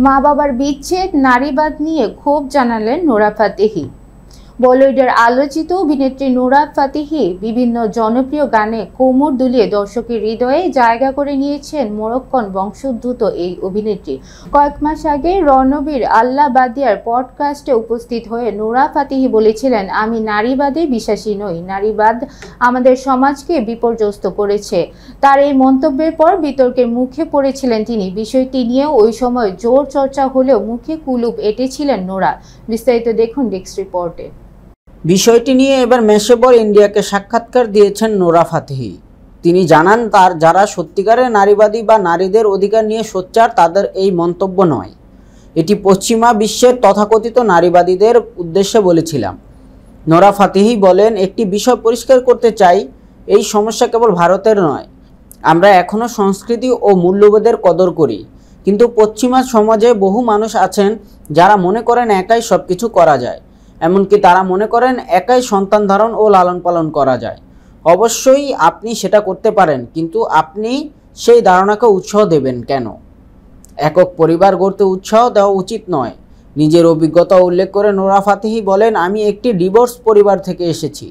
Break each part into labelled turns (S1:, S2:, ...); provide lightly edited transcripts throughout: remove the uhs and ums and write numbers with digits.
S1: মা বাবার বিচ্ছেদ, নারীবাদ নিয়ে ক্ষোভ জানালেন নোরা ফাতেহি। বলিউডের আলোচিত অভিনেত্রী নোরা ফাতেহি বিভিন্ন জনপ্রিয় গানে কোমর দুলিয়ে দর্শকের হৃদয়ে জায়গা করে নিয়েছেন মরক্কন বংশোদ্ভূত এই অভিনেত্রী। কয়েক মাস আগে রণবীর আল্লাহ বাদিয়ার পডকাস্টে উপস্থিত হয়ে নোরা ফাতেহি বলেছিলেন, আমি নারীবাদে বিশ্বাসী নই, নারীবাদ আমাদের সমাজকে বিপর্যস্ত করেছে। তার এই মন্তব্যের পর বিতর্কের মুখে পড়েছিলেন তিনি। বিষয়টি নিয়ে ওই সময় জোর চর্চা হলেও মুখে কুলুপ এঁটেছিলেন নোরা। বিস্তারিত দেখুন ডেস্ক রিপোর্টে।
S2: বিষয়টি নিয়ে এবার মেসেবল ইন্ডিয়াকে সাক্ষাৎকার দিয়েছেন নোরা ফাতেহি। তিনি জানান, তার যারা সত্যিকারের নারীবাদী বা নারীদের অধিকার নিয়ে সোচ্চার তাদের এই মন্তব্য নয়, এটি পশ্চিমা বিশ্বের তথাকথিত নারীবাদীদের উদ্দেশ্যে বলেছিলাম। নোরা ফাতেহি বলেন, একটি বিষয় পরিষ্কার করতে চাই, এই সমস্যা কেবল ভারতের নয়। আমরা এখনও সংস্কৃতি ও মূল্যবোধের কদর করি, কিন্তু পশ্চিমা সমাজে বহু মানুষ আছেন যারা মনে করেন একাই সব কিছু করা যায়। এমনকি তারা মনে করেন একাই সন্তান ধারণ ও লালন পালন করা যায়। অবশ্যই আপনি সেটা করতে পারেন, কিন্তু আপনি সেই ধারণাকে উৎসাহ দেবেন কেন? একক পরিবার গড়তে উৎসাহ দেওয়া উচিত নয়। নিজের অভিজ্ঞতা উল্লেখ করে নোরা ফাতেহি বলেন, আমি একটি ডিভোর্স পরিবার থেকে এসেছি।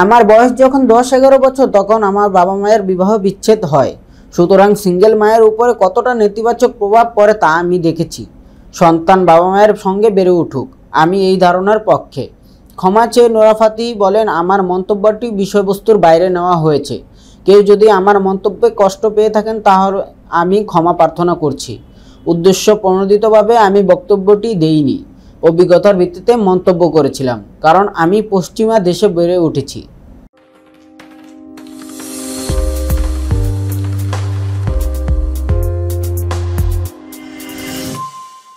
S2: আমার বয়স যখন 10-11 বছর তখন আমার বাবা মায়ের বিবাহ বিচ্ছেদ হয়। সুতরাং সিঙ্গেল মায়ের উপরে কতটা নেতিবাচক প্রভাব পড়ে তা আমি দেখেছি। সন্তান বাবা মায়ের সঙ্গে বেড়ে উঠুক, আমি এই ধারণার পক্ষে। ক্ষমা চেয়ে নোরা ফাতেহি বলেন, আমার মন্তব্যটি বিষয়বস্তুর বাইরে নেওয়া হয়েছে। কেউ যদি আমার মন্তব্যে কষ্ট পেয়ে থাকেন তাহলে আমি ক্ষমা প্রার্থনা করছি। উদ্দেশ্য প্রণোদিতভাবে আমি বক্তব্যটি দেইনি, অভিজ্ঞতার ভিত্তিতে মন্তব্য করেছিলাম, কারণ আমি পশ্চিমা দেশে বেড়ে উঠেছি।